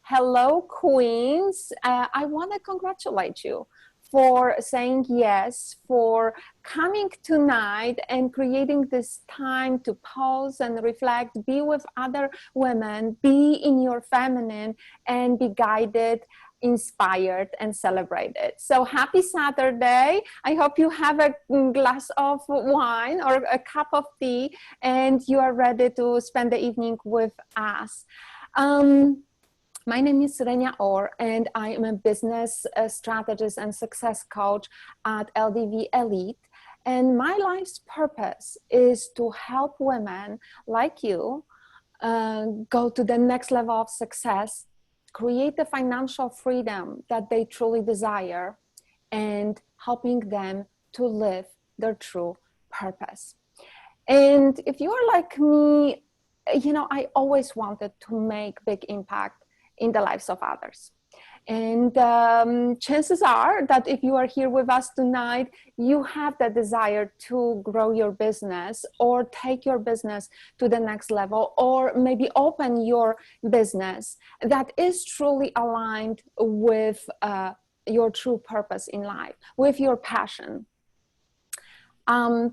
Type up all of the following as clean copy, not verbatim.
Hello, Queens. I want to congratulate you for saying yes, for coming tonight and creating this time to pause and reflect, be with other women, be in your feminine, and be guided, inspired, and celebrated. So happy Saturday. I hope you have a glass of wine or a cup of tea and you are ready to spend the evening with us. My name is Renia M, and I am a business strategist and success coach at LDV Elite. And my life's purpose is to help women like you go to the next level of success, create the financial freedom that they truly desire, and helping them to live their true purpose. And if you are like me, I always wanted to make big impact in the lives of others. And chances are that if you are here with us tonight, you have the desire to grow your business or take your business to the next level, or maybe open your business that is truly aligned with your true purpose in life, with your passion.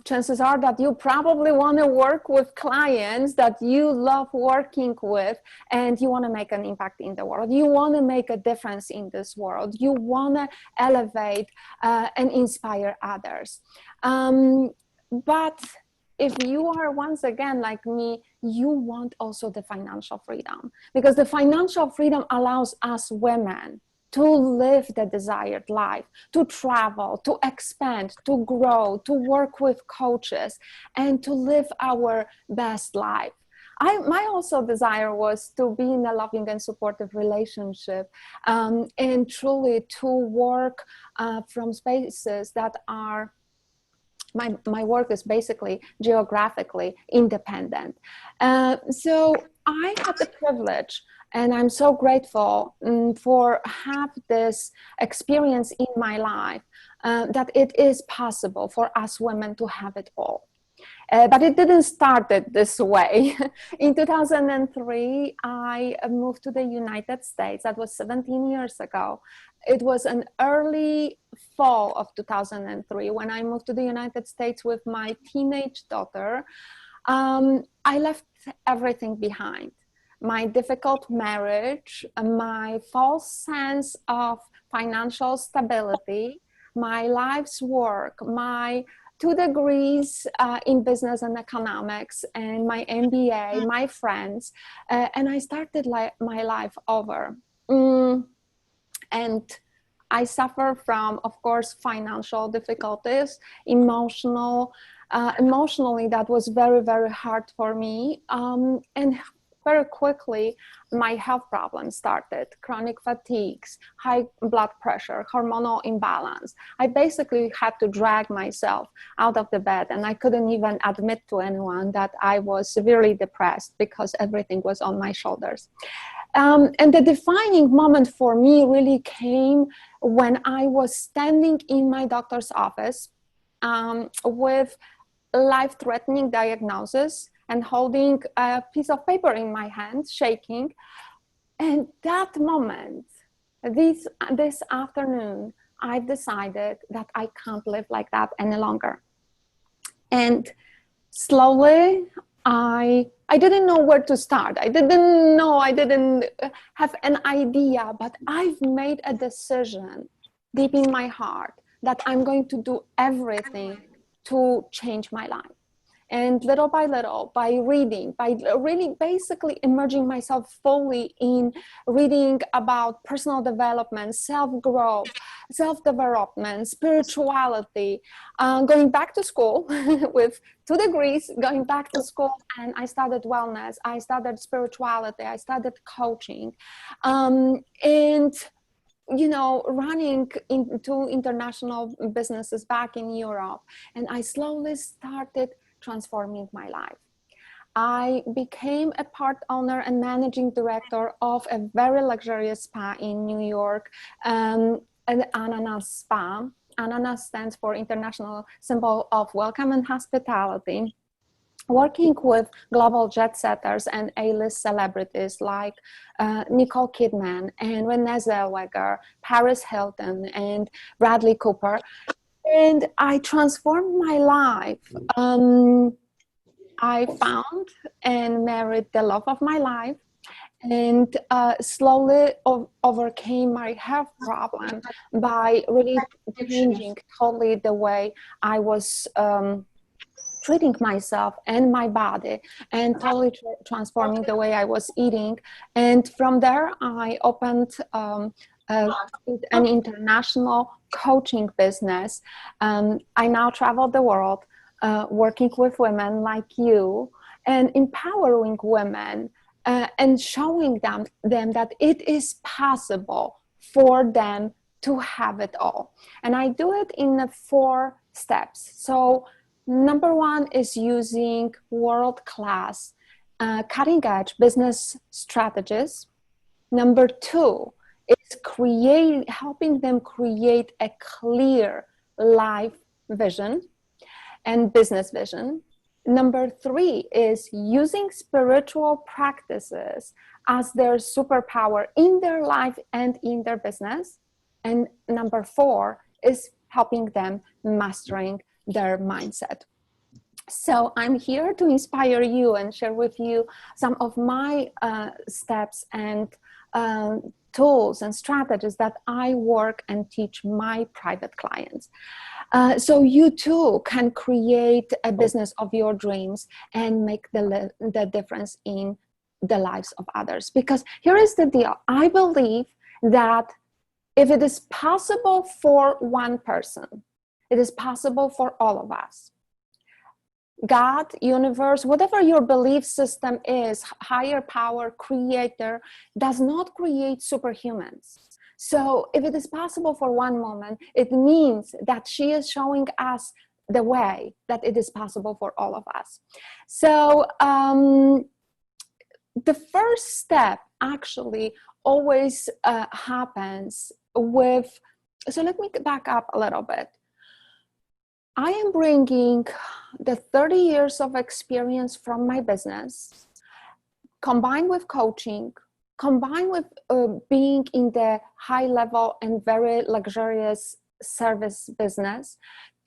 Chances are that you probably want to work with clients that you love working with, and you want to make an impact in the world. You want to make a difference in this world. You want to elevate and inspire others. But if you are, once again, like me, you want also the financial freedom, because the financial freedom allows us women to live the desired life, to travel, to expand, to grow, to work with coaches, and to live our best life. My also desire was to be in a loving and supportive relationship, and truly to work from spaces that are, my work is basically geographically independent. So I had the privilege, and I'm so grateful for have this experience in my life, that it is possible for us women to have it all. But it didn't start it this way. In 2003, I moved to the United States. That was 17 years ago. It was an early fall of 2003 when I moved to the United States with my teenage daughter. I left everything behind. My difficult marriage, my false sense of financial stability, my life's work, my 2 degrees in business and economics, and my MBA, my friends, and I started my life over. And I suffer from, of course, financial difficulties, emotionally, that was very, very hard for me. And very quickly, my health problems started, chronic fatigues, high blood pressure, hormonal imbalance. I basically had to drag myself out of the bed, and I couldn't even admit to anyone that I was severely depressed because everything was on my shoulders. And the defining moment for me really came when I was standing in my doctor's office with life-threatening diagnosis and holding a piece of paper in my hand, shaking. And that moment, this afternoon, I decided that I can't live like that any longer. And slowly, I didn't know where to start. I didn't have an idea, but I've made a decision deep in my heart that I'm going to do everything to change my life. And little by little, by reading, by really basically immersing myself fully in reading about personal development, self-growth, self-development, spirituality, going back to school with 2 degrees, going back to school, and I started wellness, I started spirituality, I started coaching, and running into international businesses back in Europe. And I slowly started transforming my life. I became a part owner and managing director of a very luxurious spa in New York, an Ananas Spa. Ananas stands for International Symbol of Welcome and Hospitality. working with global jet setters and A-list celebrities like Nicole Kidman and Renee Zellweger, Paris Hilton, and Bradley Cooper. And I transformed my life. I found and married the love of my life, and slowly overcame my health problem by really changing totally the way I was treating myself and my body, and totally transforming the way I was eating. And from there, I opened an international coaching business. I now travel the world working with women like you and empowering women and showing them that it is possible for them to have it all. And I do it in 4 steps. So number 1 is using world-class, cutting-edge business strategies. Number 2 is helping them create a clear life vision and business vision. Number 3 is using spiritual practices as their superpower in their life and in their business. And number 4 is helping them mastering their mindset. So I'm here to inspire you and share with you some of my steps and tools and strategies that I work and teach my private clients. So you too can create a business of your dreams and make the difference in the lives of others. Because here is the deal. I believe that if it is possible for one person, it is possible for all of us. God, universe, whatever your belief system is, higher power, creator, does not create superhumans. So if it is possible for one woman, it means that she is showing us the way that it is possible for all of us. So the first step actually always happens with, so let me back up a little bit. I am bringing the 30 years of experience from my business, combined with coaching, combined with being in the high level and very luxurious service business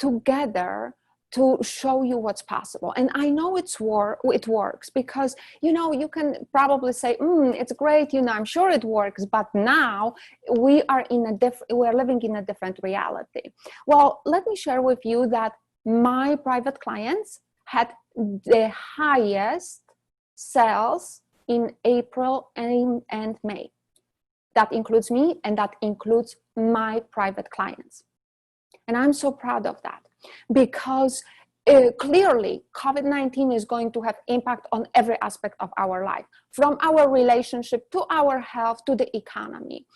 together to show you what's possible. And I know it works because, you know, you can probably say, it's great, you know, I'm sure it works, but now we are living in a different reality. Well, let me share with you that my private clients had the highest sales in April and May. That includes me, and that includes my private clients. And I'm so proud of that, because clearly COVID-19 is going to have impact on every aspect of our life, from our relationship to our health to the economy.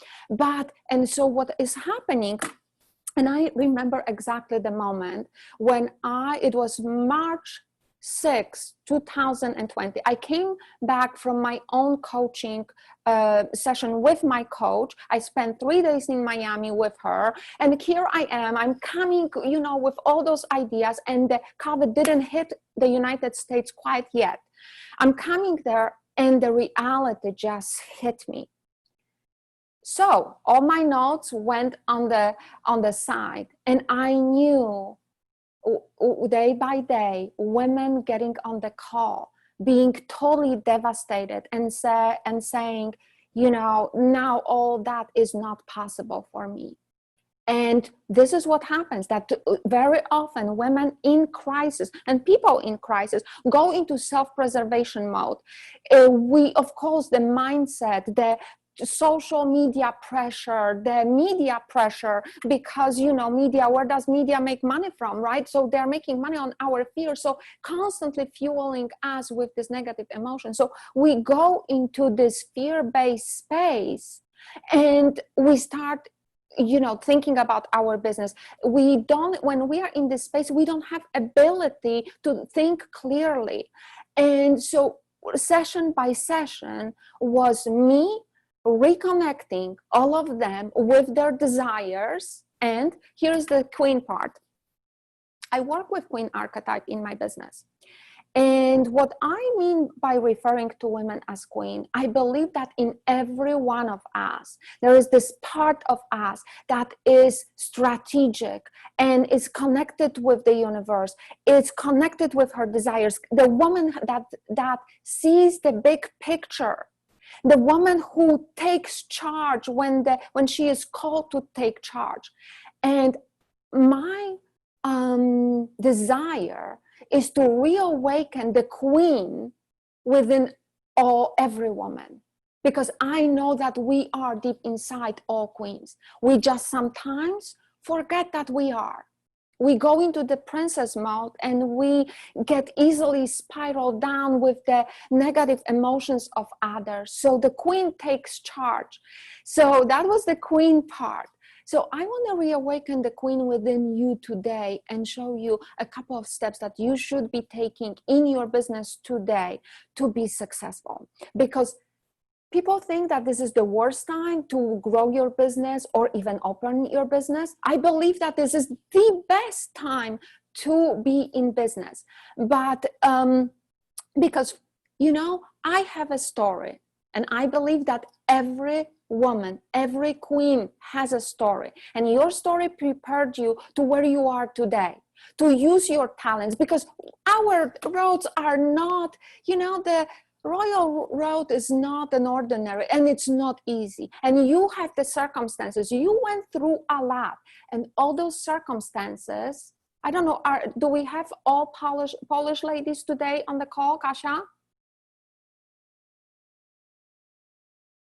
And so what is happening, and I remember exactly the moment when it was March 6, 2020. I came back from my own coaching session with my coach. I spent 3 days in Miami with her, and here I am. I'm coming, you know, with all those ideas, and the COVID didn't hit the United States quite yet. I'm coming there, and the reality just hit me. So all my notes went on the side, and I knew day by day, women getting on the call, being totally devastated and saying, you know, now all that is not possible for me. And this is what happens, that very often women in crisis and people in crisis go into self-preservation mode. Of course, the mindset, the social media pressure, the media pressure, because, you know, media, where does media make money from, right? So they're making money on our fear, so constantly fueling us with this negative emotion. So we go into this fear-based space, and we start, you know, thinking about our business. When we are in this space, we don't have ability to think clearly. And so session by session was me reconnecting all of them with their desires. And here's the queen part. I work with queen archetype in my business. And what I mean by referring to women as queen, I believe that in every one of us, there is this part of us that is strategic and is connected with the universe. It's connected with her desires. The woman that sees the big picture, the woman who takes charge when she is called to take charge. And my desire is to reawaken the queen within every woman, because I know that we are deep inside all queens. We just sometimes forget that we are. We go into the princess mode and we get easily spiraled down with the negative emotions of others. So the queen takes charge. So that was the queen part. So I want to reawaken the queen within you today and show you a couple of steps that you should be taking in your business today to be successful. Because people think that this is the worst time to grow your business or even open your business. I believe that this is the best time to be in business. But because, you know, I have a story, and I believe that every woman, every queen has a story, and your story prepared you to where you are today, to use your talents, because our roads are not, you know, the royal road is not an ordinary, and it's not easy, and you have the circumstances. You went through a lot, and all those circumstances, I don't know, do we have all Polish ladies today on the call, Kasia?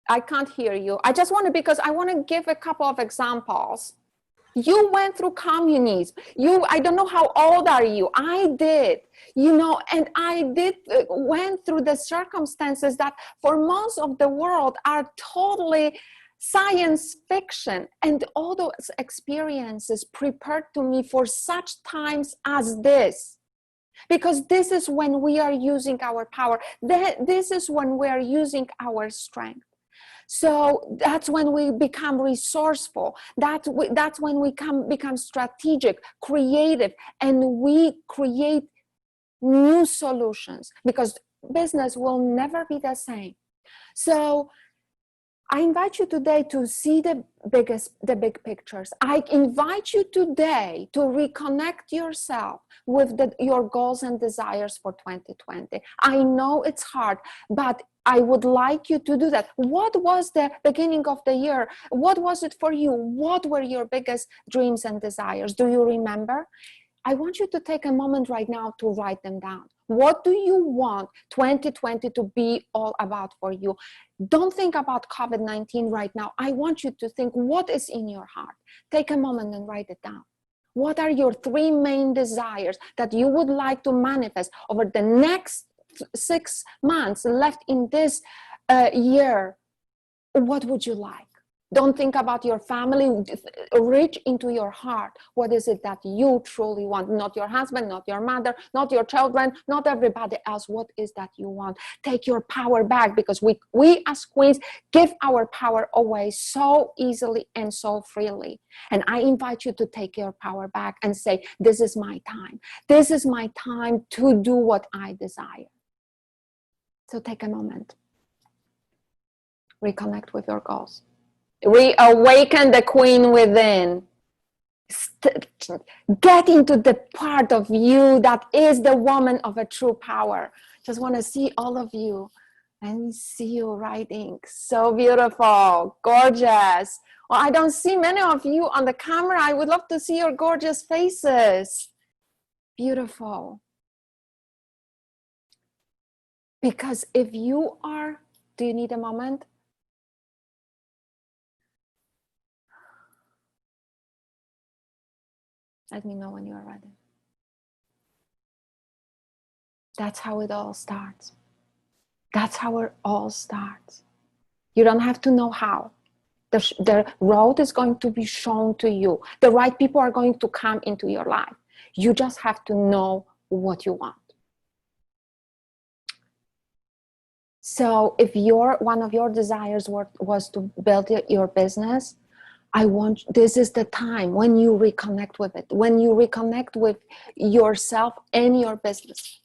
I can't hear you. I just want to, because I want to give a couple of examples. You went through communism. I don't know how old are you. I did, you know, and went through the circumstances that for most of the world are totally science fiction. And all those experiences prepared to me for such times as this. Because this is when we are using our power. This is when we are using our strength. So that's when we become resourceful. That's when we become strategic, creative, and we create new solutions, because business will never be the same. So I invite you today to see the big pictures. I invite you today to reconnect yourself with your goals and desires for 2020. I know it's hard, but I would like you to do that. What was the beginning of the year? What was it for you? What were your biggest dreams and desires? Do you remember? I want you to take a moment right now to write them down. What do you want 2020 to be all about for you? Don't think about COVID-19 right now. I want you to think what is in your heart. Take a moment and write it down. What are your 3 main desires that you would like to manifest over the next 6 months left in this year? What would you like? Don't think about your family. Reach into your heart. What is it that you truly want? Not your husband, not your mother, not your children, not everybody else. What is that you want? Take your power back, because we as queens give our power away so easily and so freely. And I invite you to take your power back and say, this is my time. This is my time to do what I desire. So take a moment. Reconnect with your goals. Reawaken the queen within. Get into the part of you that is the woman of a true power. Just want to see all of you and see you writing. So beautiful, gorgeous. Well, I don't see many of you on the camera. I would love to see your gorgeous faces. Beautiful. Because if you are, do you need a moment? Let me know when you are ready. That's how it all starts. That's how it all starts. You don't have to know how. The road is going to be shown to you. The right people are going to come into your life. You just have to know what you want. So if one of your desires was to build your business, this is the time when you reconnect with it, when you reconnect with yourself and your business.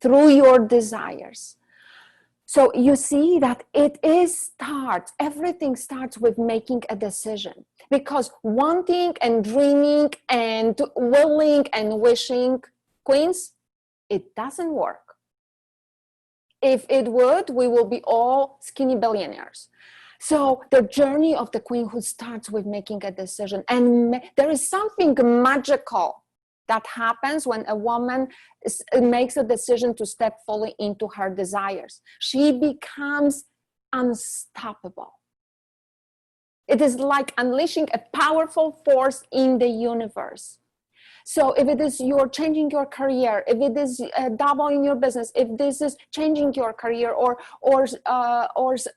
through your desires. So you see that everything starts with making a decision, because wanting and dreaming and willing and wishing, queens, it doesn't work. If it would, we will be all skinny billionaires. So the journey of the queenhood starts with making a decision. And there is something magical that happens when a woman makes a decision to step fully into her desires. She becomes unstoppable. It is like unleashing a powerful force in the universe. So if it is you're changing your career, if it is doubling your business, if this is changing your career or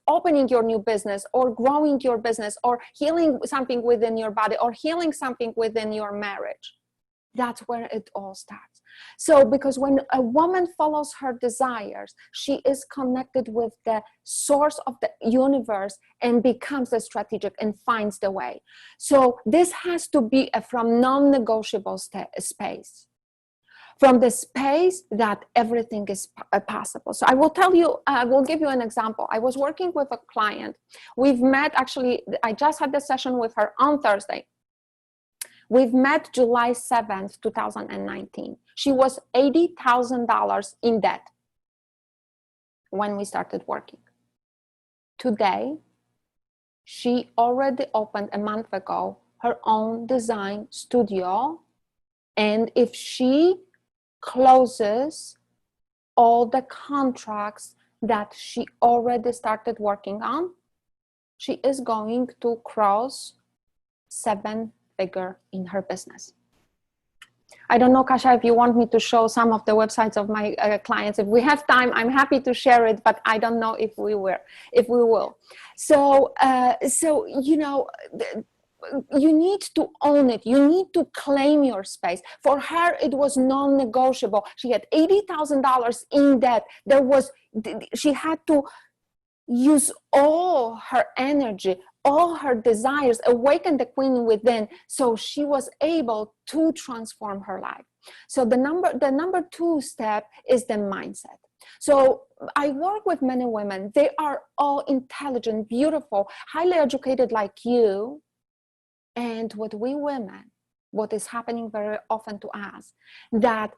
opening your new business or growing your business or healing something within your body or healing something within your marriage, that's where it all starts. So because when a woman follows her desires, she is connected with the source of the universe and becomes a strategic and finds the way. So this has to be from non-negotiable space, from the space that everything is possible. So I will tell you, I will give you an example. I was working with a client. We've met, actually, I just had the session with her on Thursday. We've met July 7th, 2019. She was $80,000 in debt when we started working. Today, she already opened a month ago her own design studio. And if she closes all the contracts that she already started working on, she is going to cross 7-figure in her business. I don't know, Kasia, if you want me to show some of the websites of my clients. If we have time, I'm happy to share it, but I don't know if we will. So, you know, you need to own it. You need to claim your space. For her, it was non-negotiable. She had $80,000 in debt. She had to use all her energy, all her desires, awaken the queen within, so she was able to transform her life. So the number 2 step is the mindset. So I work with many women. They are all intelligent, beautiful, highly educated like you. And what we women, what is happening very often to us, that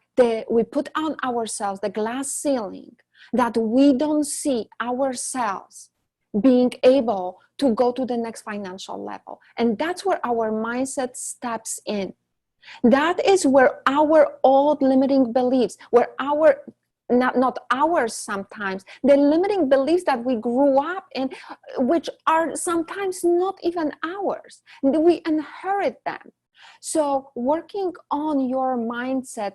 we put on ourselves the glass ceiling, that we don't see ourselves being able to go to the next financial level. And that's where our mindset steps in. That is where our old limiting beliefs, where not ours sometimes, the limiting beliefs that we grew up in, which are sometimes not even ours, we inherit them. So working on your mindset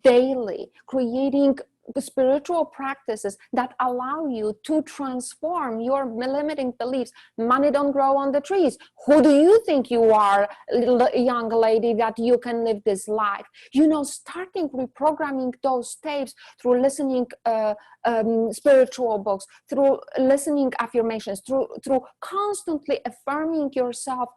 daily, creating spiritual practices that allow you to transform your limiting beliefs. Money don't grow on the trees. Who do you think you are, young lady, that you can live this life? You know, starting reprogramming those tapes through listening spiritual books, through listening affirmations, through constantly affirming yourself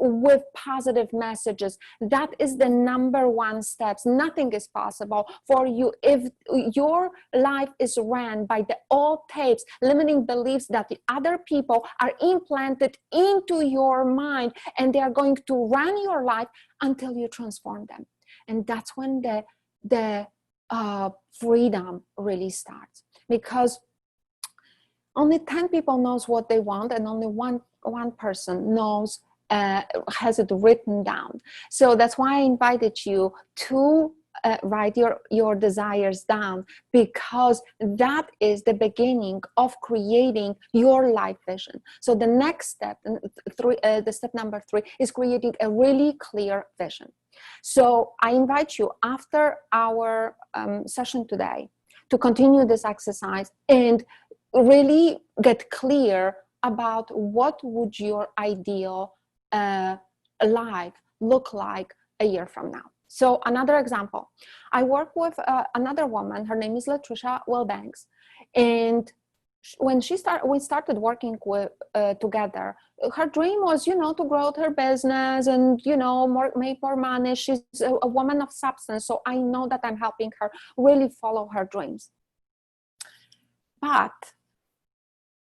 with positive messages. That is the number 1 steps. Nothing is possible for you if your life is ran by the old tapes, limiting beliefs that the other people are implanted into your mind, and they are going to run your life until you transform them. And that's when the freedom really starts, because only 10 people knows what they want, and only one person knows, has it written down. So that's why I invited you to write your desires down, because that is the beginning of creating your life vision. So the next step, the step number 3, is creating a really clear vision. So I invite you, after our session today, to continue this exercise and really get clear about what would your ideal life look like a year from now. So another example, I work with another woman. Her name is Latricia Wilbanks, and when we started working together, her dream was, you know, to grow her business and, you know, make more money. She's a woman of substance, so I know that I'm helping her really follow her dreams. But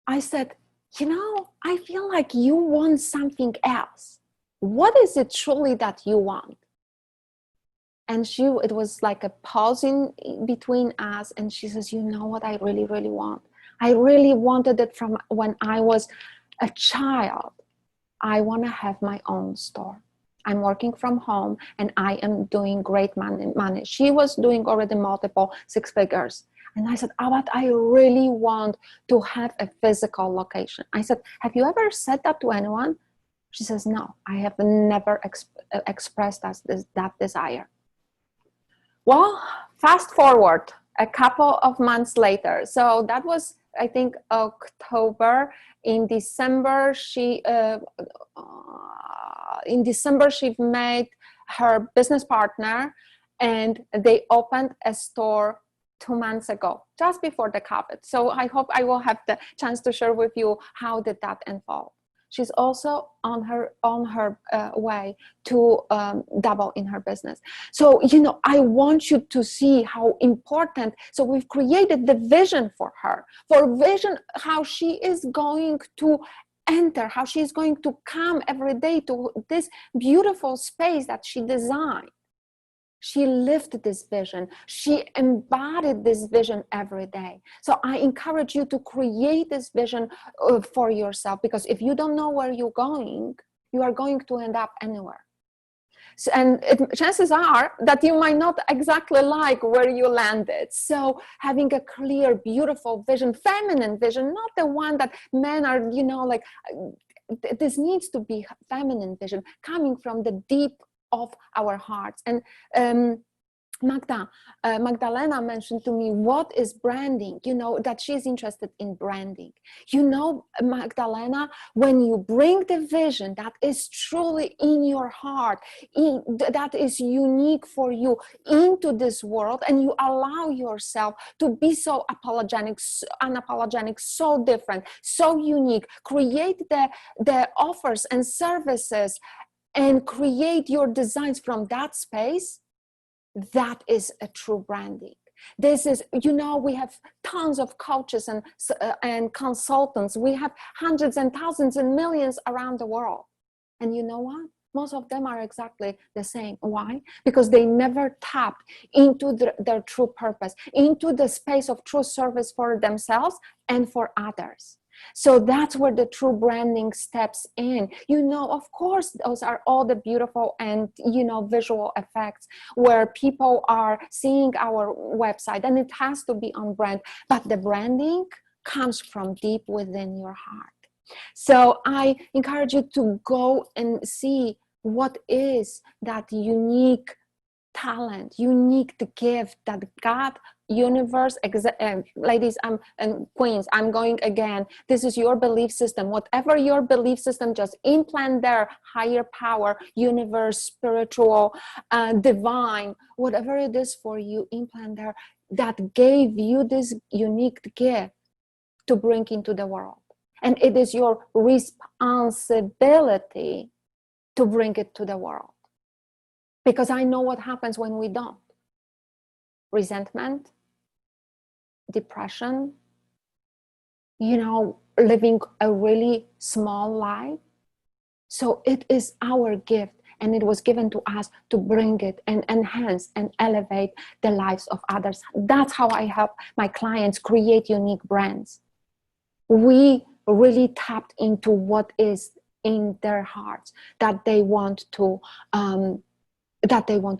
I said, you know, I feel like you want something else. What is it truly that you want? And it was like a pause in between us. And she says, you know what I really, really want? I really wanted it from when I was a child. I want to have my own store. I'm working from home and I am doing great money. She was doing already multiple 6 figures. And I said, oh, but I really want to have a physical location. I said, have you ever said that to anyone? She says, no, I have never expressed that desire. Well, fast forward a couple of months later. So that was, I think, October. In December, she met her business partner, and they opened a store 2 months ago, just before the COVID. So I hope I will have the chance to share with you how did that unfold. She's also on her way to double in her business. So, you know, I want you to see how important. So we've created the vision for her, how she is going to enter, how she's going to come every day to this beautiful space that she designed. She lived this vision. She embodied this vision every day. So I encourage you to create this vision for yourself, because if you don't know where you're going, you are going to end up anywhere. So, chances are that you might not exactly like where you landed. So having a clear, beautiful vision, feminine vision, not the one that men are, you know, like, this needs to be feminine vision coming from the deep of our hearts. And Magdalena mentioned to me, what is branding? You know, that she's interested in branding. You know, Magdalena, when you bring the vision that is truly in your heart, that is unique for you into this world, and you allow yourself to be so unapologetic, so different, so unique, create the offers and services and create your designs from that space, that is a true branding. This is, you know, we have tons of coaches and consultants. We have hundreds and thousands and millions around the world. And you know what? Most of them are exactly the same. Why? Because they never tapped into their true purpose, into the space of true service for themselves and for others. So that's where the true branding steps in. You know, of course, those are all the beautiful and, you know, visual effects where people are seeing our website, and it has to be on brand, but the branding comes from deep within your heart. So I encourage you to go and see what is that unique talent, unique gift that God, universe, ladies and queens, I'm going again. This is your belief system. Whatever your belief system, just implant there, higher power, universe, spiritual, divine, whatever it is for you, implant there, that gave you this unique gift to bring into the world. And it is your responsibility to bring it to the world. Because I know what happens when we don't. Resentment, depression, you know, living a really small life. So it is our gift, and it was given to us to bring it and enhance and elevate the lives of others. That's how I help my clients create unique brands. We really tapped into what is in their hearts that they want to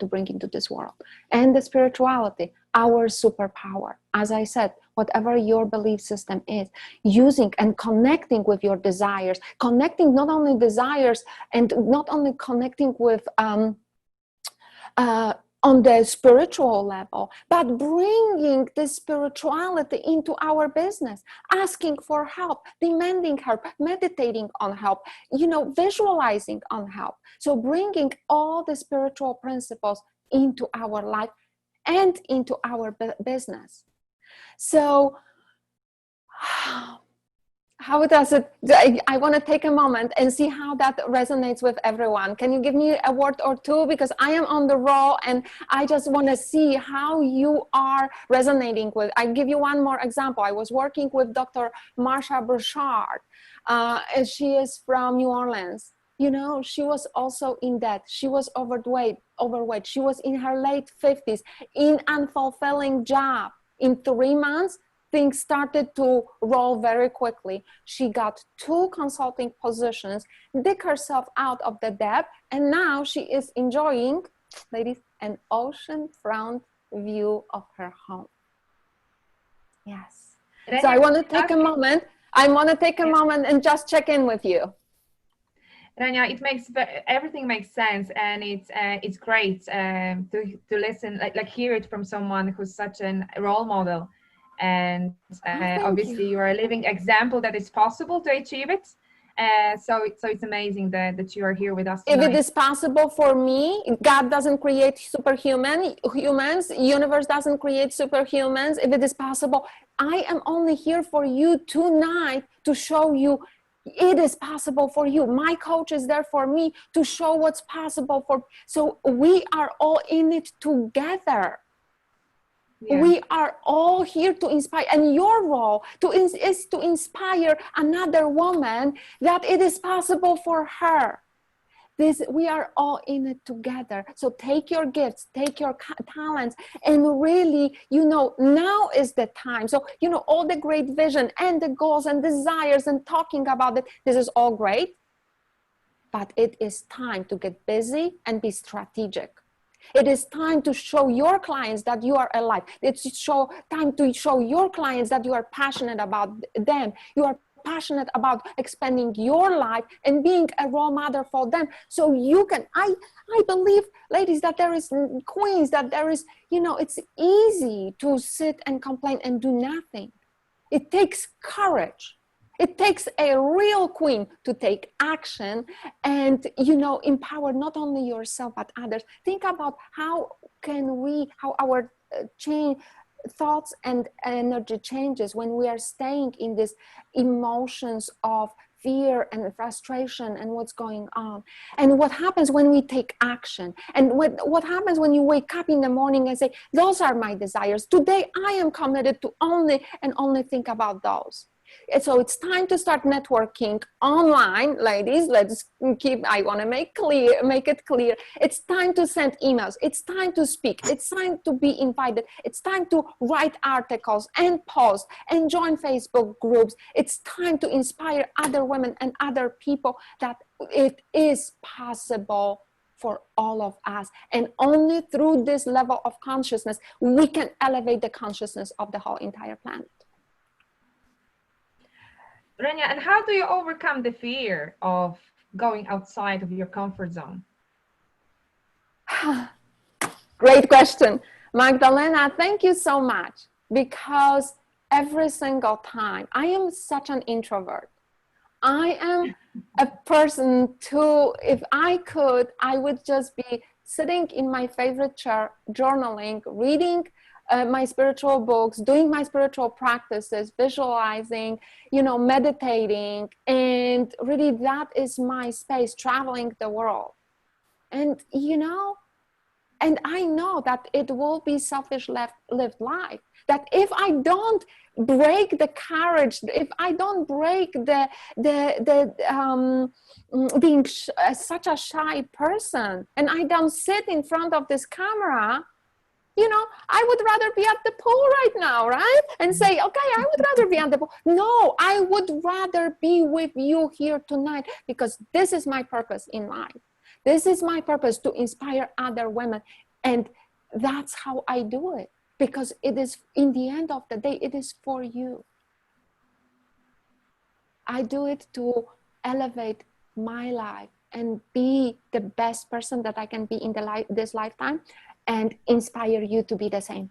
bring into this world. And the spirituality, our superpower. As I said, whatever your belief system is, using and connecting with your desires, connecting not only desires and not only connecting with on the spiritual level, but bringing the spirituality into our business, asking for help, demanding help, meditating on help, you know, visualizing on help. So bringing all the spiritual principles into our life and into our business. So how does it, I want to take a moment and see how that resonates with everyone. Can you give me a word or two? Because I am on the roll and I just want to see how you are resonating with. I give you one more example. I was working with Dr. Marsha Burchard. She is from New Orleans. You know, she was also in debt. She was overweight. She was in her late 50s, in unfulfilling job. In 3 months, things started to roll very quickly. She got 2 consulting positions, dig herself out of the debt, and now she is enjoying, ladies, an oceanfront view of her home. Yes. So I want to take a moment. I want to take a moment and just check in with you. Renia, everything makes sense, and it's great to listen, like hear it from someone who's such a role model, and obviously you are a living example that it's possible to achieve it. So it's amazing that you are here with us tonight. If it is possible for me, God doesn't create humans, universe doesn't create superhumans. If it is possible, I am only here for you tonight to show you it is possible for you. My coach is there for me to show what's possible for. So we are all in it together. Yeah. We are all here to inspire, and your role is to inspire another woman that it is possible for her. We are all in it together. So take your gifts, take your talents, and really, now is the time. So, all the great vision and the goals and desires and talking about it, this is all great, but it is time to get busy and be strategic. It is time to show your clients that you are alive. It's time to show your clients that you are passionate about them. You are passionate about expanding your life and being a role model for them. So you can, I believe, ladies, that there is queens, that there is, it's easy to sit and complain and do nothing. It takes courage. It takes a real queen to take action and, empower not only yourself, but others. Think about how our thoughts and energy changes when we are staying in these emotions of fear and frustration and what's going on, and what happens when we take action, and what happens when you wake up in the morning and say, those are my desires. Today I am committed to only think about those. And so it's time to start networking online, ladies. I want to make it clear. It's time to send emails. It's time to speak. It's time to be invited. It's time to write articles and post and join Facebook groups. It's time to inspire other women and other people that it is possible for all of us. And only through this level of consciousness, we can elevate the consciousness of the whole entire planet. Renia, and how do you overcome the fear of going outside of your comfort zone? Great question. Magdalena, thank you so much, because every single time, I am such an introvert. I am a person if I could, I would just be sitting in my favorite chair, journaling, reading my spiritual books, doing my spiritual practices, visualizing, meditating, and really that is my space, traveling the world. And, and I know that it will be selfish lived life, that if I don't break the courage, if I don't break being such a shy person, and I don't sit in front of this camera, I would rather be at the pool right now, right? And say, okay, I would rather be at the pool. No, I would rather be with you here tonight, because this is my purpose in life. This is my purpose, to inspire other women. And that's how I do it, because it is, in the end of the day, it is for you. I do it to elevate my life and be the best person that I can be in this lifetime, and inspire you to be the same.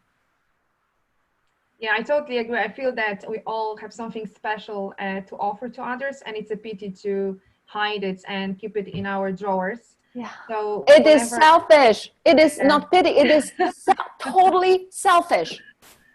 Yeah, I totally agree. I feel that we all have something special to offer to others, and it's a pity to hide it and keep it in our drawers. Yeah. So it is selfish. It is not pity. It is totally selfish.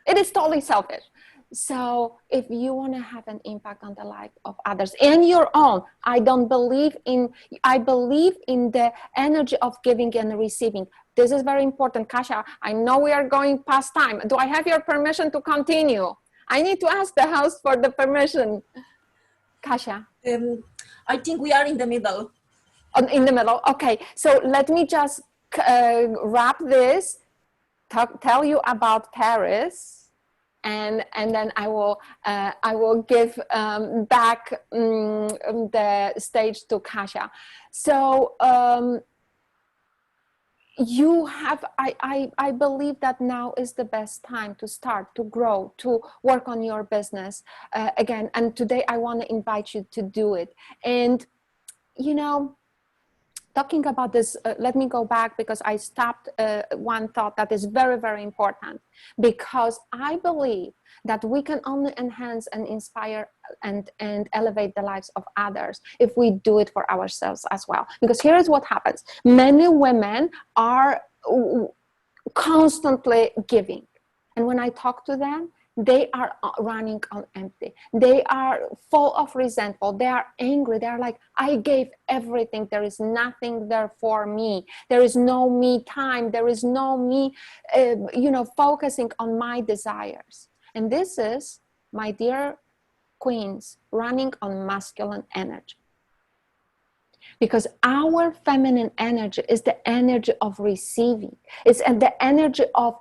It is totally selfish. So if you want to have an impact on the life of others and your own, I believe in the energy of giving and receiving. This is very important. Kasia, I know we are going past time. Do I have your permission to continue? I need to ask the host for the permission. Kasia? I think we are in the middle. In the middle. Okay, so let me just wrap this, tell you about Paris, and then I will give back the stage to Kasia. So you have, I believe that now is the best time to start, to grow, to work on your business again. And today I want to invite you to do it. And you know, talking about this, let me go back, because I stopped one thought that is very, very important, because I believe that we can only enhance and inspire and elevate the lives of others if we do it for ourselves as well. Because here is what happens. Many women are constantly giving. And when I talk to them, they are running on empty. They are full of resentful. They are angry. They are like, I gave everything. There is nothing there for me. There is no me time. There is no me, focusing on my desires. And this is, my dear queens, running on masculine energy. Because our feminine energy is the energy of receiving. It's the energy of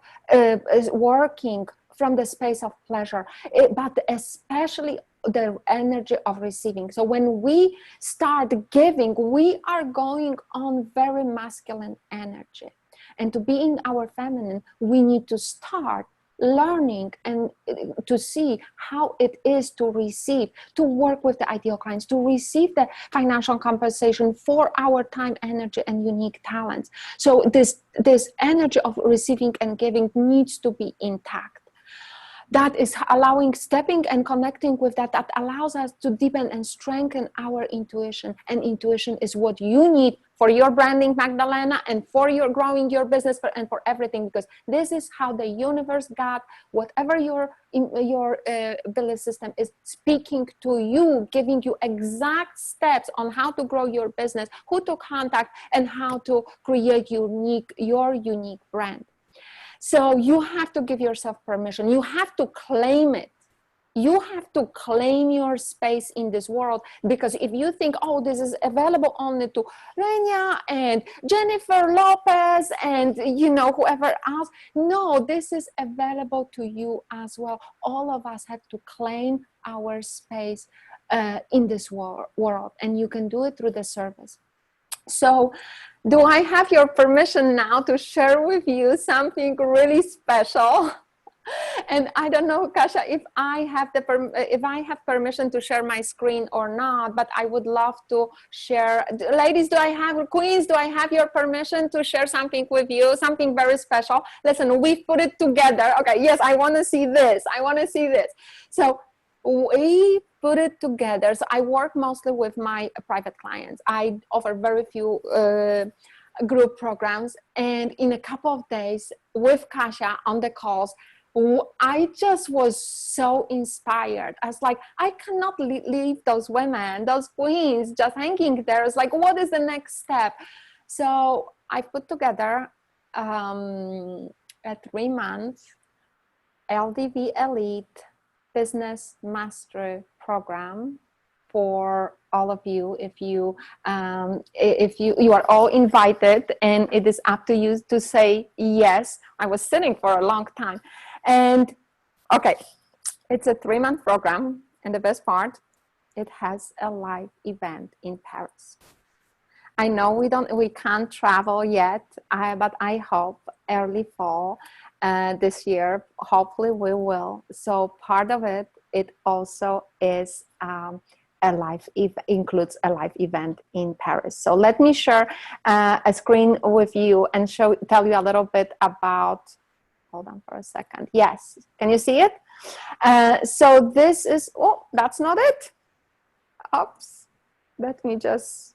working from the space of pleasure, but especially the energy of receiving. So when we start giving, we are going on very masculine energy. And to be in our feminine, we need to start learning and to see how it is to receive, to work with the ideal clients, to receive the financial compensation for our time, energy, and unique talents. So this energy of receiving and giving needs to be intact. That is allowing, stepping and connecting with that allows us to deepen and strengthen our intuition. And intuition is what you need for your branding, Magdalena, and for your growing your business, and for everything, because this is how the universe, God, whatever your belief system is speaking to you, giving you exact steps on how to grow your business, who to contact, and how to create your unique brand. So you have to give yourself permission. You have to claim it. You have to claim your space in this world, because if you think, oh, this is available only to Renia and Jennifer Lopez and, whoever else. No, this is available to you as well. All of us have to claim our space in this world, and you can do it through the service. So do I have your permission now to share with you something really special? And I don't know, Kasia, if I have permission to share my screen or not, but I would love to share. Ladies, queens, do I have your permission to share something with you, something very special? Listen, we put it together. Okay, yes, I want to see this. I want to see this. So we put it together. So I work mostly with my private clients. I offer very few group programs. And in a couple of days with Kasia on the calls, I just was so inspired. I was like, I cannot leave those women, those queens just hanging there. It's like, what is the next step? So I put together a 3-month LDV Elite Business Mastery program for all of you. If you are all invited, and it is up to you to say yes. I was sitting for a long time. And okay, it's a 3-month program, and the best part, it has a live event in Paris. I know we can't travel yet, but I hope early fall this year, hopefully we will. So part of it also is includes a live event in Paris. So let me share a screen with you and tell you a little bit about. Hold on for a second. Yes, can you see it? So this is, oh, that's not it. Oops, let me just.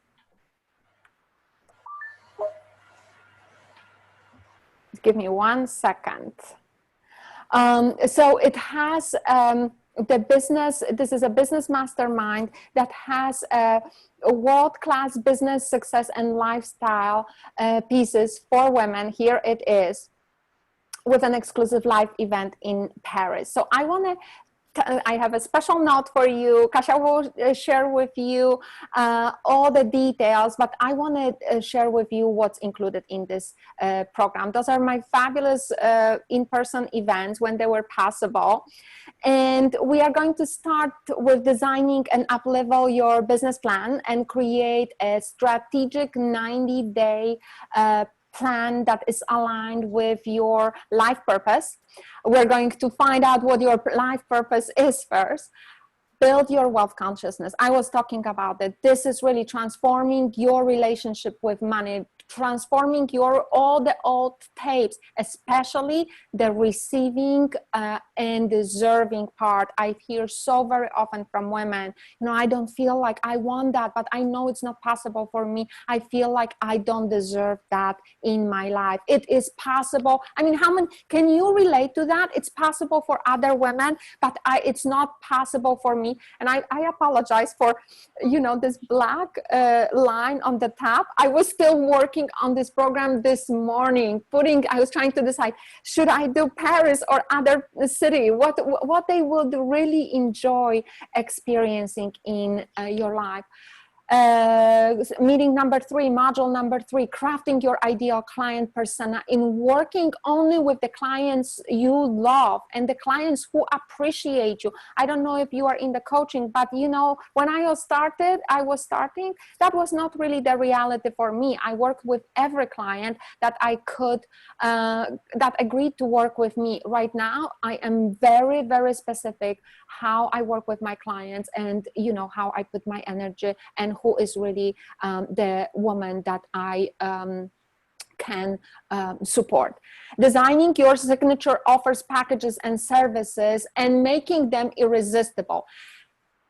Give me 1 second. So it has this is a business mastermind that has a world-class business success and lifestyle pieces for women. Here it is, with an exclusive live event in Paris. So I have a special note for you. Kasia will share with you all the details, but I want to share with you what's included in this program. Those are my fabulous in-person events when they were possible. And we are going to start with designing and up-level your business plan and create a strategic 90-day plan that is aligned with your life purpose. We're going to find out what your life purpose is first. Build your wealth consciousness. I was talking about it. This is really transforming your relationship with money, transforming all the old tapes, especially the receiving and deserving part. I hear so very often from women, I don't feel like I want that, but I know it's not possible for me. I feel like I don't deserve that in my life. It is possible. I mean, how many, can you relate to that? It's possible for other women, but it's not possible for me. And I apologize for, this black line on the top. I was still working on this program this morning, I was trying to decide, should I do Paris or other city? What they would really enjoy experiencing in your life. Meeting number 3, module number 3, crafting your ideal client persona, in working only with the clients you love and the clients who appreciate you. I don't know if you are in the coaching, but when I was starting, that was not really the reality for me. I worked with every client that I could, that agreed to work with me. Right now, I am very, very specific how I work with my clients and, how I put my energy and who is really the woman that I can support. Designing your signature offers, packages, and services and making them irresistible.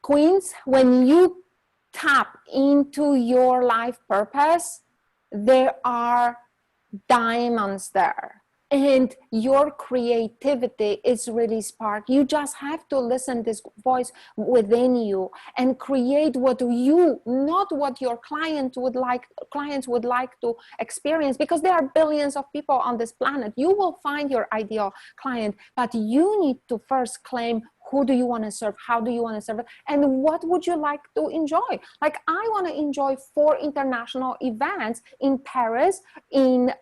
Queens, when you tap into your life purpose, there are diamonds there. And your creativity is really sparked. You just have to listen to this voice within you and create what you, not what your clients would like to experience, because there are billions of people on this planet. You will find your ideal client, but you need to first claim, who do you want to serve? How do you want to serve it? And what would you like to enjoy? Like, I want to enjoy 4 international events in Paris, in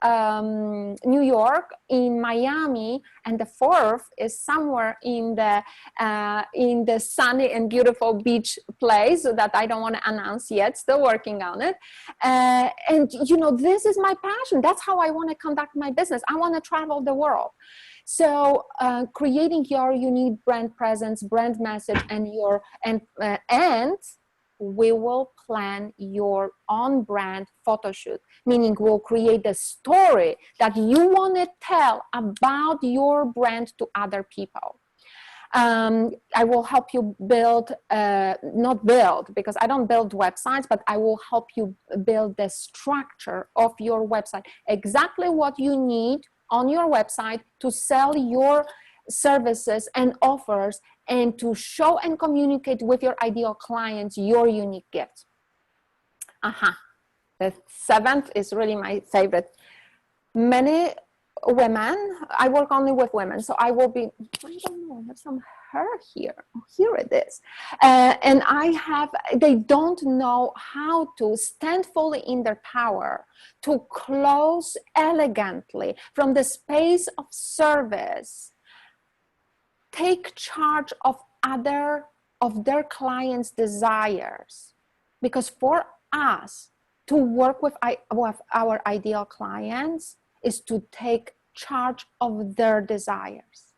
New York, in Miami, and the 4th is somewhere in the sunny and beautiful beach place that I don't want to announce yet, still working on it. And this is my passion. That's how I want to conduct my business. I want to travel the world. So creating your unique brand presence, brand message, and we will plan your on brand photo shoot, meaning we'll create the story that you want to tell about your brand to other people. I will help you build, not build, because I don't build websites, but I will help you build the structure of your website, exactly what you need on your website to sell your services and offers, and to show and communicate with your ideal clients your unique gifts. The 7th is really my favorite. Many women, I work only with women, so I will be, I don't know, I have some hair here. Oh, here it is. And they don't know how to stand fully in their power, to close elegantly from the space of service, take charge of their clients' desires. Because for us to work with our ideal clients is to take charge of their desires.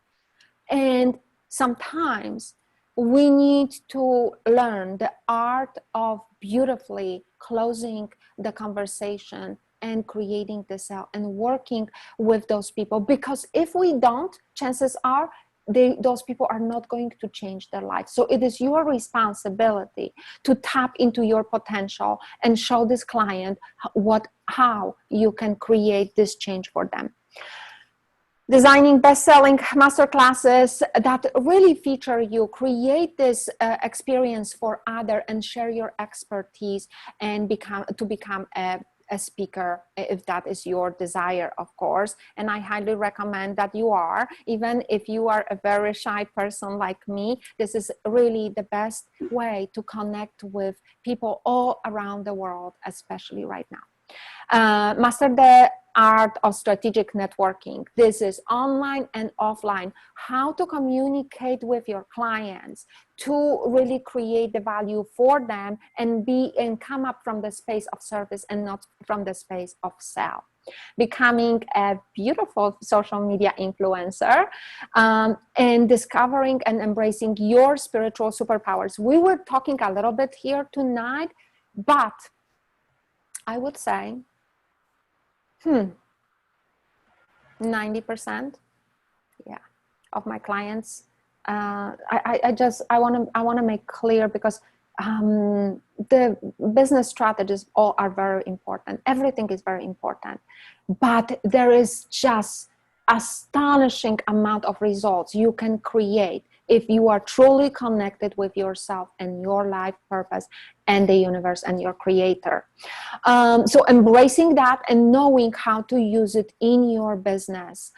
And sometimes we need to learn the art of beautifully closing the conversation and creating the sale and working with those people. Because if we don't, chances are those people are not going to change their life. So it is your responsibility to tap into your potential and show this client how you can create this change for them. designing best-selling masterclasses that really feature you, create this experience for others, and share your expertise and become a speaker, if that is your desire, of course. And I highly recommend that you are, even if you are a very shy person like me, this is really the best way to connect with people all around the world, especially right now. Master the art of strategic networking. This is online and offline, how to communicate with your clients to really create the value for them and come up from the space of service and not from the space of sell. Becoming a beautiful social media influencer, and discovering and embracing your spiritual superpowers. We were talking a little bit here tonight, but I would say 90%, yeah, of my clients. I want to make clear, because the business strategies all are very important. Everything is very important, but there is just astonishing amount of results you can create if you are truly connected with yourself and your life purpose and the universe and your creator. So embracing that and knowing how to use it in your business.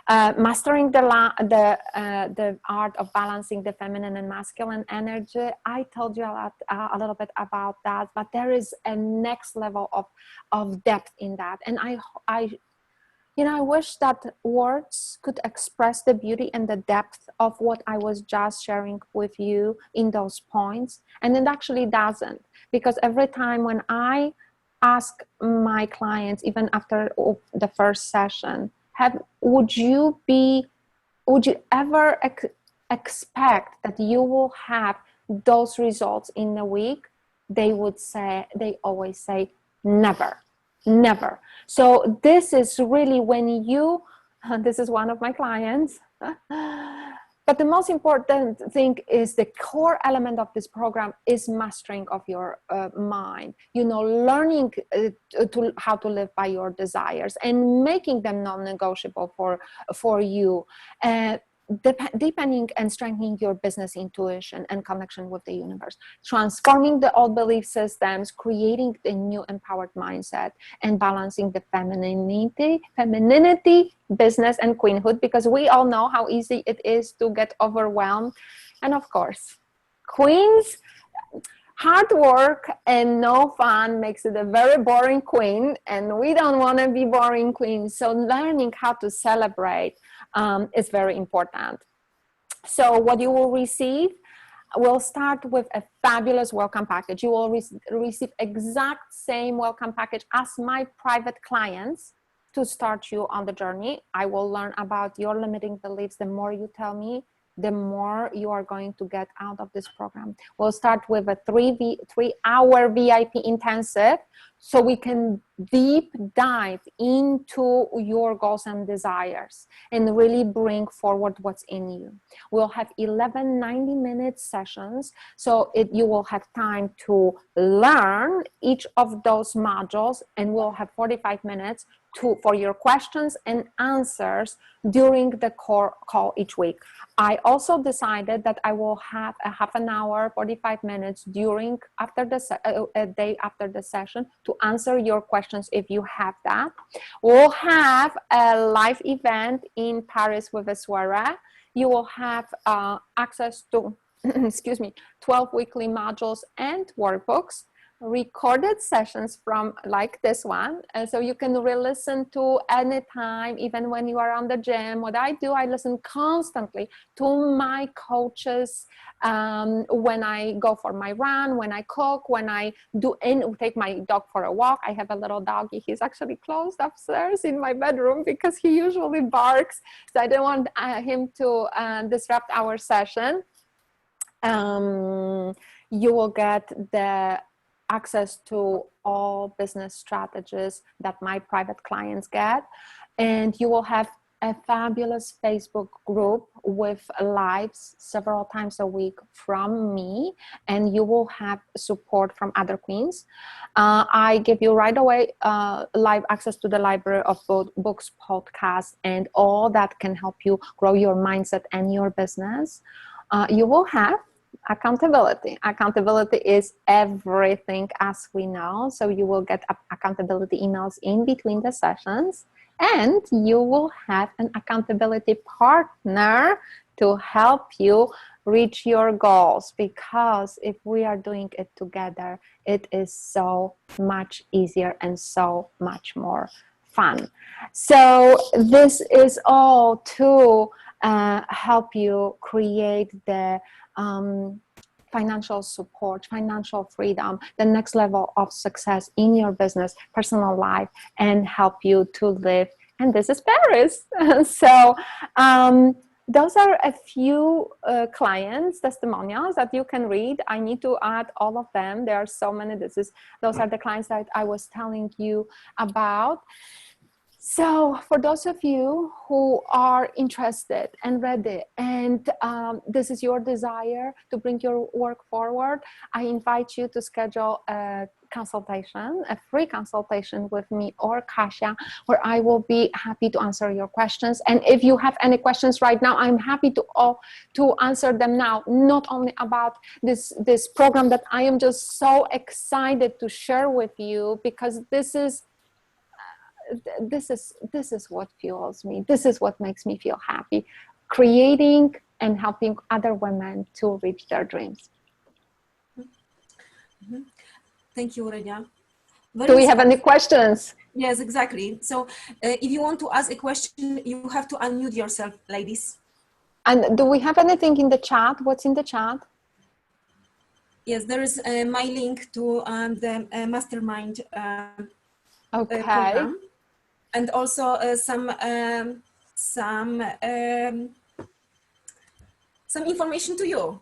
Mastering the art of balancing the feminine and masculine energy. I told you a little bit about that, but there is a next level of depth in that. And I wish that words could express the beauty and the depth of what I was just sharing with you in those points. And it actually doesn't, because every time when I ask my clients, even after the first session, would you ever expect that you will have those results in a week? They always say, never. Never. So this is really when this is one of my clients, but the most important thing is the core element of this program is mastering of your mind, learning how to live by your desires and making them non-negotiable for you. Deepening and strengthening your business intuition and connection with the universe, transforming the old belief systems, creating a new empowered mindset, and balancing the femininity, business, and queenhood, because we all know how easy it is to get overwhelmed. And of course, queens, hard work and no fun makes it a very boring queen, and we don't want to be boring queens. So learning how to celebrate is very important. So what you will receive, we'll start with a fabulous welcome package. You will receive exact same welcome package as my private clients to start you on the journey. I will learn about your limiting beliefs. The more you tell me, the more you are going to get out of this program. We'll start with a 3-hour VIP intensive, so we can deep dive into your goals and desires and really bring forward what's in you. We'll have 11 90-minute sessions, so you will have time to learn each of those modules, and we'll have 45 minutes for your questions and answers during the core call each week. I also decided that I will have a half an hour, 45 minutes after the session to answer your questions if you have that. We'll have a live event in Paris with a soiree. You will have access to 12 weekly modules and workbooks, recorded sessions from like this one, and so you can re-listen to anytime, even when you are on the gym. What I do, I listen constantly to my coaches when I go for my run, when I cook, when I take my dog for a walk. I have a little doggy. He's actually closed upstairs in my bedroom because he usually barks, so I don't want him to disrupt our session. You will get the access to all business strategies that my private clients get, and you will have a fabulous Facebook group with lives several times a week from me, and you will have support from other queens. I give you right away live access to the library of both books, podcasts, and all that can help you grow your mindset and your business. You will have accountability. Accountability is everything, as we know. So you will get accountability emails in between the sessions, and you will have an accountability partner to help you reach your goals, because if we are doing it together, it is so much easier and so much more fun. So this is all to help you create the financial support, financial freedom, the next level of success in your business, personal life, and help you to live. And this is Paris. So those are a few clients' testimonials that you can read. I need to add all of them. There are so many. Those are the clients that I was telling you about. So for those of you who are interested and ready, and this is your desire to bring your work forward, I invite you to schedule a consultation, a free consultation with me or Kasia, where I will be happy to answer your questions. And if you have any questions right now, I'm happy to answer them now, not only about this program that I am just so excited to share with you, because this is what fuels me. This is what makes me feel happy, creating and helping other women to reach their dreams. Mm-hmm. Thank you, Renia. Do we have any questions? Yes, exactly. So if you want to ask a question, you have to unmute yourself, ladies. And do we have anything in the chat? What's in the chat? Yes, there is my link to the mastermind program. And also some information to you.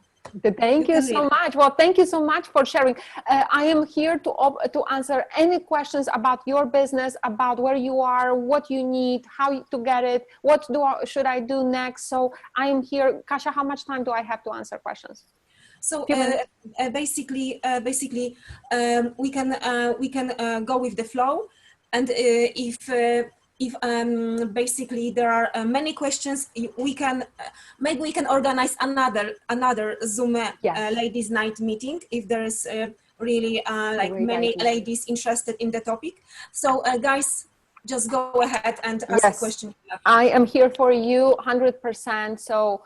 Thank you so much. Well, thank you so much for sharing. I am here to answer any questions about your business, about where you are, what you need, how to get it, should I do next. So I am here. Kasia, how much time do I have to answer questions? So basically, we can go with the flow, and if basically there are many questions, maybe we can organize another Zoom ladies night meeting if there is really many ladies interested in the topic. So guys, just go ahead and ask a question. I am here for you 100%. So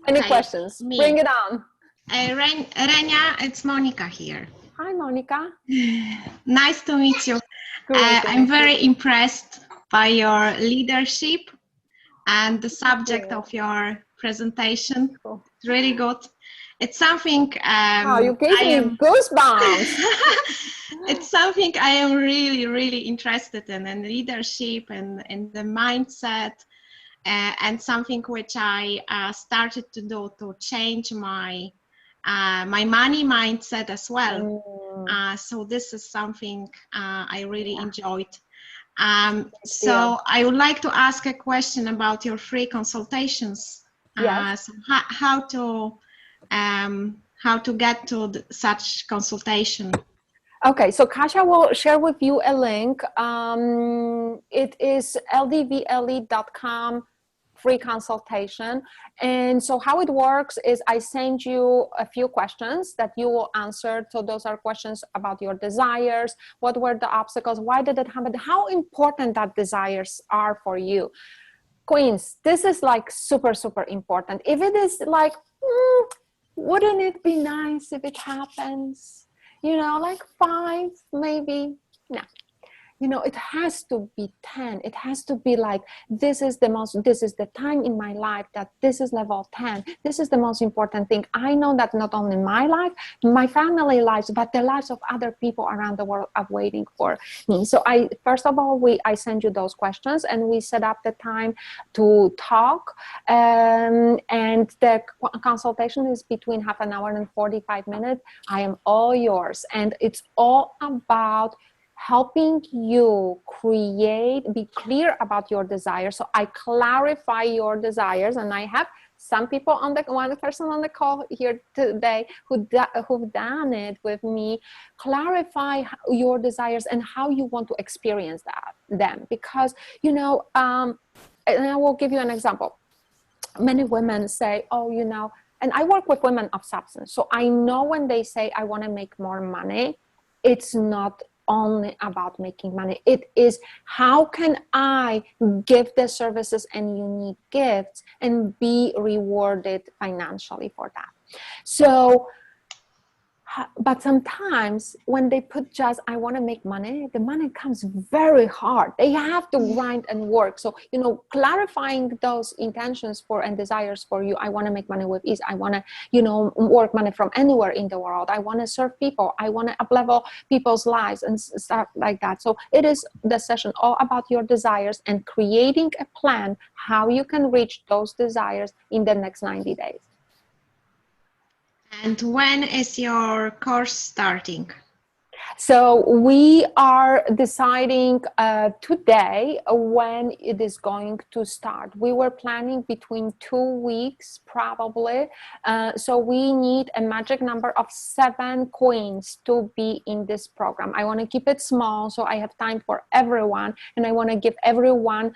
any questions? Bring it on. Renia, it's Monica here. Hi, Monica. Nice to meet you. I'm very impressed by your leadership and the subject of your presentation. Cool. It's really good. It's something wow, you gave me goosebumps. It's something I am really interested in leadership and in the mindset, and something which I started to do to change my money mindset as well. So this is something I really enjoyed. So I would like to ask a question about your free consultations. So how to get to such consultation? Okay, so Kasia will share with you a link. It is ldvle.com free consultation. And so how it works is I send you a few questions that you will answer. So those are questions about your desires. What were the obstacles? Why did it happen? How important that desires are for you. Queens, this is like super important. If it is like, wouldn't it be nice if it happens? You know, like 5, maybe. No. You know, it has to be 10. It has to be like, this is the time in my life that this is level 10. This is the most important thing. I know that not only my life, my family lives, but the lives of other people around the world are waiting for me. So first of all, I send you those questions and we set up the time to talk. And the consultation is between half an hour and 45 minutes. I am all yours. And it's all about helping you be clear about your desires. So I clarify your desires, and I have some people one person on the call here today who've done it with me. Clarify your desires and how you want to experience them, because and I will give you an example. Many women say, oh, and I work with women of substance, so I know when they say I want to make more money, it's not only about making money. It is, how can I give the services and unique gifts and be rewarded financially for that? So, but sometimes when they put just, I want to make money, the money comes very hard. They have to grind and work. So, clarifying those intentions and desires for you. I want to make money with ease. I want to, work money from anywhere in the world. I want to serve people. I want to up-level people's lives and stuff like that. So it is the session all about your desires and creating a plan how you can reach those desires in the next 90 days. And when is your course starting? So we are deciding today when it is going to start. We were planning between 2 weeks probably. So we need a magic number of 7 queens to be in this program. I want to keep it small so I have time for everyone, and I want to give everyone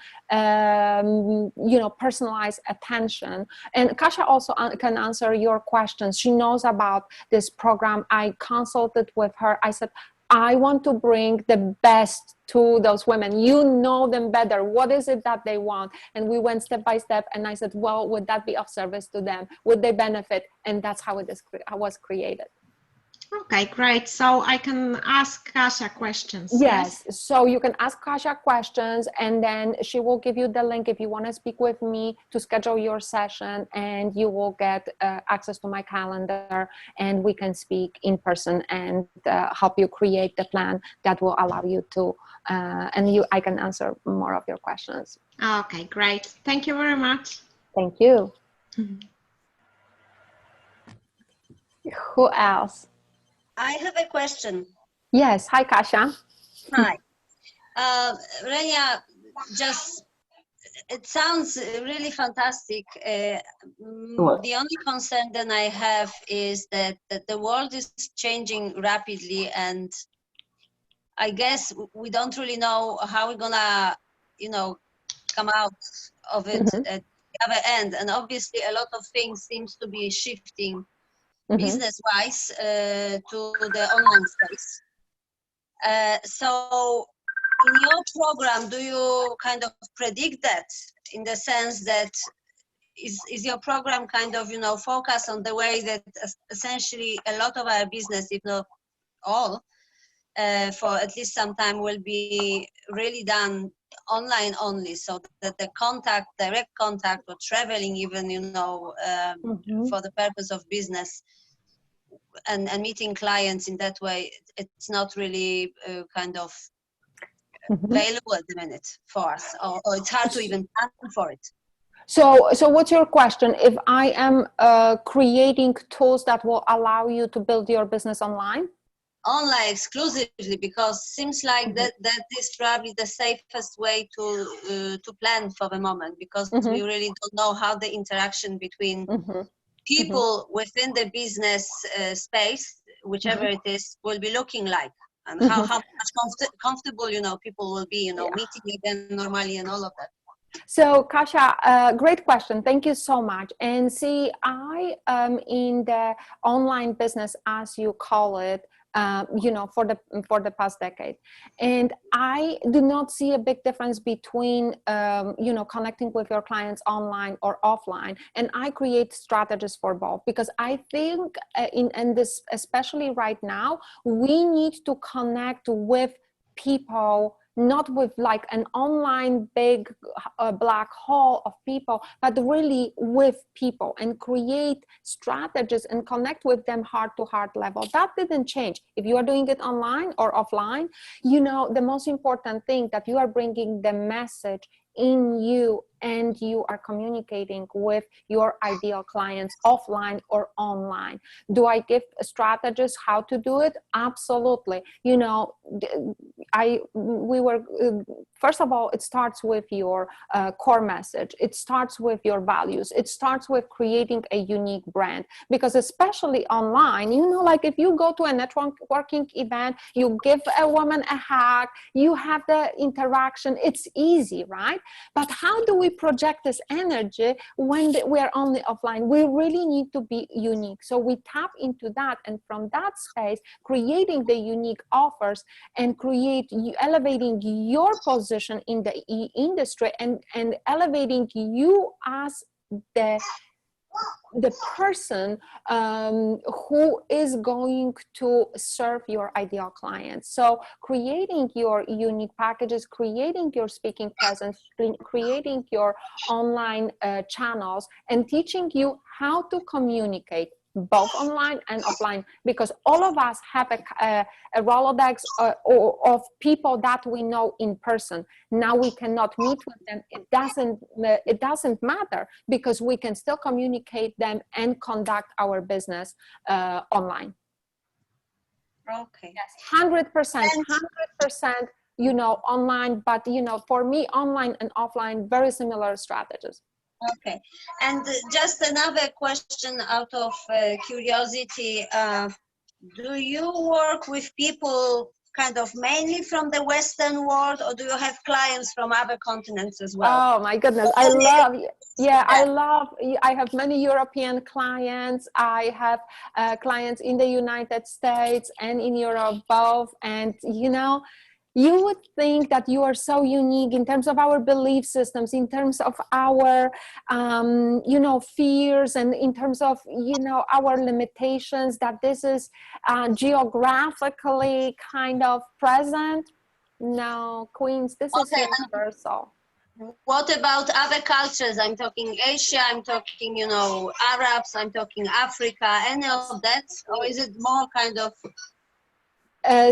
personalized attention. And Kasia also can answer your questions. She knows about this program. I consulted with her. I said, I want to bring the best to those women. You know them better. What is it that they want? And we went step by step, and I said, well, would that be of service to them? Would they benefit? And that's how it was created. Okay, great. So I can ask Kasia questions. Yes, so you can ask Kasia questions, and then she will give you the link if you want to speak with me to schedule your session, and you will get access to my calendar, and we can speak in person and help you create the plan that will allow you to, I can answer more of your questions. Okay, great. Thank you very much. Thank you. Who else? I have a question. Yes. Hi, Kasia. Hi. Renia, it sounds really fantastic. The only concern that I have is that the world is changing rapidly, and I guess we don't really know how we're gonna, come out of it at the other end. And obviously a lot of things seems to be shifting business-wise to the online space. So in your program, do you kind of predict that, in the sense that is your program kind of, focus on the way that essentially a lot of our business, if not all, for at least some time, will be really done online only, so that the direct contact, or traveling even, for the purpose of business and meeting clients in that way, it's not really kind of available at the minute for us, or it's hard to even plan for it. So what's your question? If I am creating tools that will allow you to build your business online? Online exclusively, because seems like that is probably the safest way to plan for the moment, because we really don't know how the interaction between people within the business space, whichever it is, will be looking like, and how much comfortable people will be meeting again normally and all of that. So Kasia, great question. Thank you so much. And see, I am in the online business, as you call it, for the past decade, and I do not see a big difference between connecting with your clients online or offline. And I create strategies for both, because I think in this, especially right now, we need to connect with people, not with like an online big black hole of people, but really with people, and create strategies and connect with them heart to heart level. That didn't change. If you are doing it online or offline, the most important thing that you are bringing the message in you and you are communicating with your ideal clients offline or online. Do I give strategies how to do it? Absolutely. You know, first of all, it starts with your core message. It starts with your values. It starts with creating a unique brand, because especially online, you know, like if you go to a networking event, you give a woman a hug, you have the interaction, it's easy, right? But how do we project this energy when we are only offline? We really need to be unique. So we tap into that, and from that space, creating the unique offers and elevating your position in the industry, and elevating you as the person who is going to serve your ideal clients. So creating your unique packages, creating your speaking presence, creating your online channels, and teaching you how to communicate both online and offline, because all of us have a Rolodex of people that we know in person. Now we cannot meet with them. It doesn't matter, because we can still communicate them and conduct our business online. Okay. Yes, 100%, you know, online, but you know, for me, online and offline, very similar strategies. Okay, and just another question out of curiosity. Do you work with people kind of mainly from the Western world, or do you have clients from other continents as well? Oh my goodness, I have many European clients. I have clients in the United States and in Europe both, and you know, you would think that you are so unique in terms of our belief systems, in terms of our, you know, fears, and in terms of, you know, our limitations, that this is geographically kind of present. No, Queens, this is universal. What about other cultures? I'm talking Asia, I'm talking, you know, Arabs, I'm talking Africa, any of that? Or is it more kind of...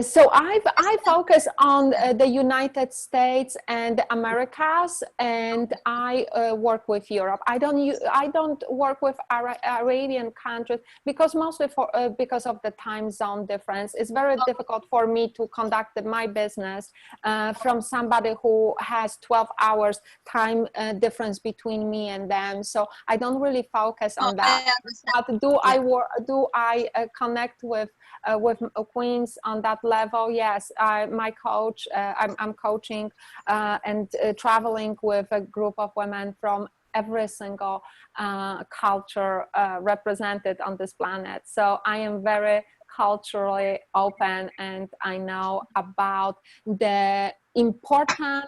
So I focus on the United States and Americas, and I work with Europe. I don't work with Arabian countries, because mostly because of the time zone difference. It's very difficult for me to conduct my business from somebody who has 12 hours time difference between me and them. So I don't really focus on that. But do I connect with Queens on that level? Yes, my coach, I'm coaching and traveling with a group of women from every single culture represented on this planet. So I am very culturally open, and I know about the important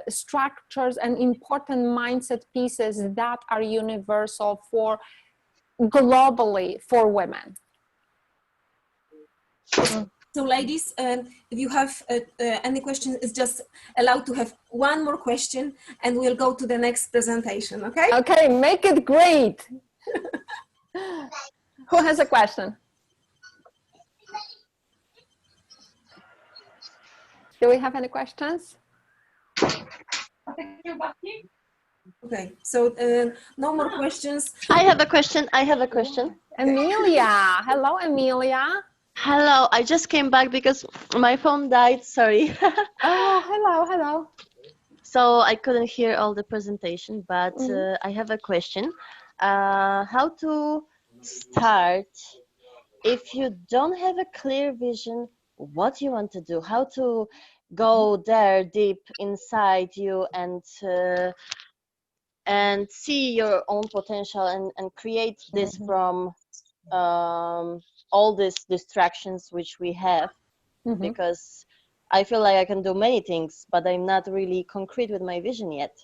structures and important mindset pieces that are universal for globally for women. So ladies, if you have any question, it's just allowed to have one more question, and we'll go to the next presentation, okay? Okay, make it great. Who has a question? Do we have any questions? Okay, so no more questions. I have a question. Amelia, hello Amelia. Hello, I just came back because my phone died, sorry. Oh, hello. So I couldn't hear all the presentation, but I have a question. How to start if you don't have a clear vision what you want to do? How to go there deep inside you and see your own potential and create this from all these distractions which we have, because I feel like I can do many things, but I'm not really concrete with my vision yet.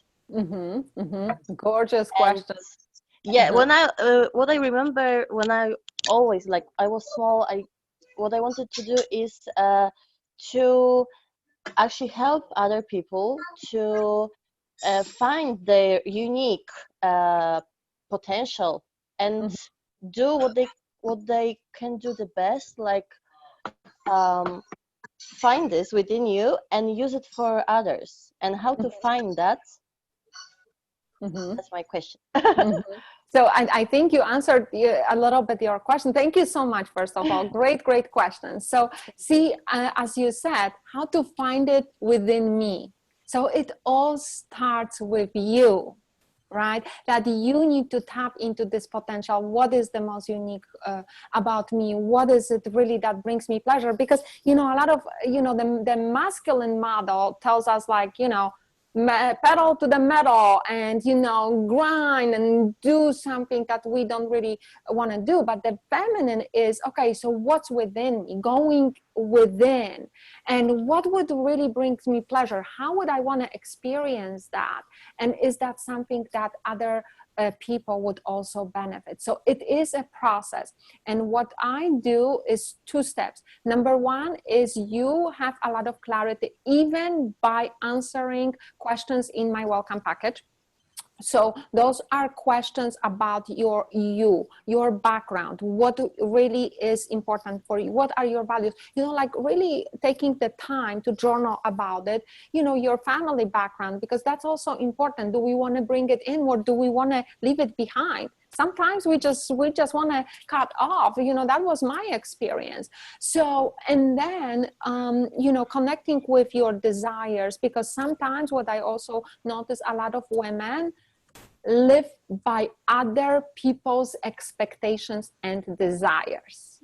Gorgeous question. Yeah, when what I remember when I always, like, I was small, what I wanted to do is to actually help other people to find their unique potential and do what they can do the best, like find this within you and use it for others. And how to find that That's my question. So I think you answered a little bit your question. Thank you so much, first of all. Great question. So see, as you said, how to find it within me. So it all starts with you, right? That you need to tap into this potential. What is the most unique about me? What is it really that brings me pleasure? Because, you know, a lot of, you know, the masculine model tells us, like, you know, pedal to the metal and, you know, grind and do something that we don't really want to do. But the feminine is, okay, so what's within me, going within, and what would really bring me pleasure? How would I want to experience that? And is that something that other people would also benefit? So it is a process. And what I do is 2 steps. Number 1 is you have a lot of clarity, even by answering questions in my welcome package. So those are questions about your background, what really is important for you, what are your values, you know, like really taking the time to journal about it, you know, your family background, because that's also important. Do we want to bring it in, or do we want to leave it behind? Sometimes we just want to cut off, you know, that was my experience. So, and then, you know, connecting with your desires, because sometimes what I also notice, a lot of women live by other people's expectations and desires.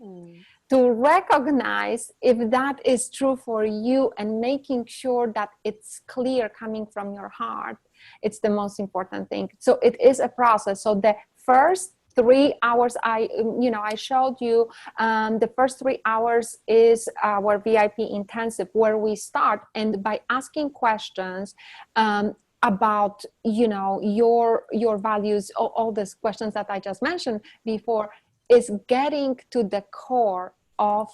To recognize if that is true for you and making sure that it's clear coming from your heart, it's the most important thing. So it is a process. So the first 3 hours I showed you, the first 3 hours is our VIP intensive, where we start, and by asking questions about, you know, your values, all these questions that I just mentioned before, is getting to the core of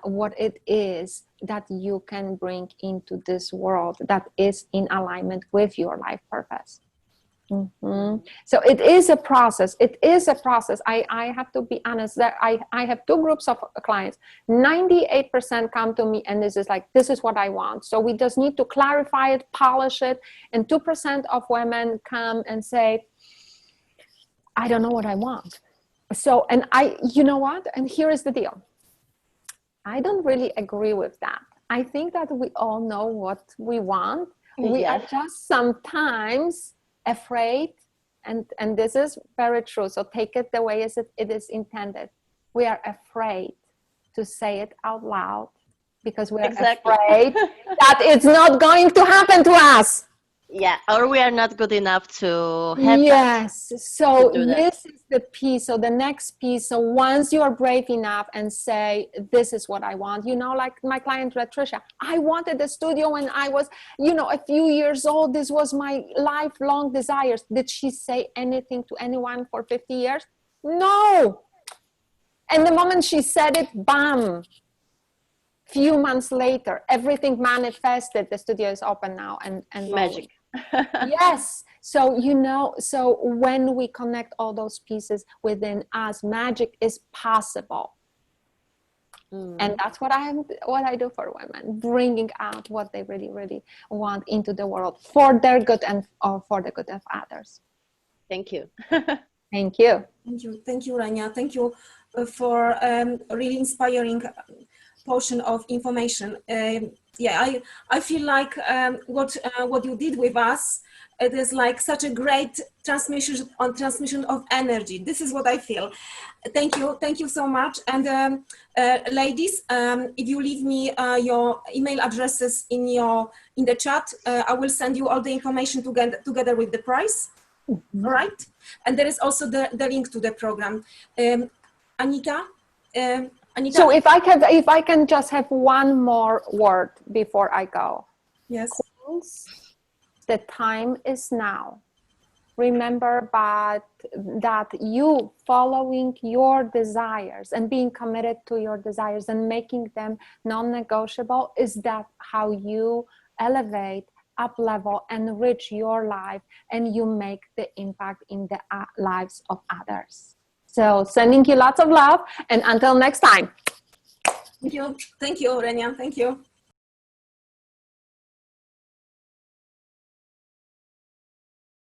what it is that you can bring into this world that is in alignment with your life purpose. So it is a process. It is a process. I have to be honest that I have 2 groups of clients. 98% come to me and this is what I want. So we just need to clarify it, polish it. And 2% of women come and say, I don't know what I want. So, and you know what? And here is the deal. I don't really agree with that. I think that we all know what we want. We are just sometimes afraid, and this is very true, so take it the way as it is intended. We are afraid to say it out loud because we're afraid that it's not going to happen to us. Yeah, or we are not good enough to have yes that, so this is the piece. So the next piece, so once you are brave enough and say, this is what I want, you know, like my client Patricia, I wanted a studio when I was, you know, a few years old. This was my lifelong desires. Did she say anything to anyone for 50 years? No. And the moment she said it, bam, few months later, everything manifested. The studio is open now and magic. Yes. So, you know, so when we connect all those pieces within us, magic is possible. And that's what I do for women, bringing out what they really, really want into the world for their good and or for the good of others. Thank you. Thank you. Thank you. Thank you, Renia. Thank you for really inspiring portion of information. I feel like what you did with us, it is like such a great transmission of energy. This is what I feel. Thank you so much. And ladies, if you leave me your email addresses in the chat, I will send you all the information together with the price. All right, and there is also the link to the program. Anita. So if I can just have one more word before I go. Yes. Queens, the time is now. Remember that you following your desires and being committed to your desires and making them non-negotiable, is that how you elevate, up level, enrich your life, and you make the impact in the lives of others. So sending you lots of love, and until next time. Thank you, Renia. Thank you.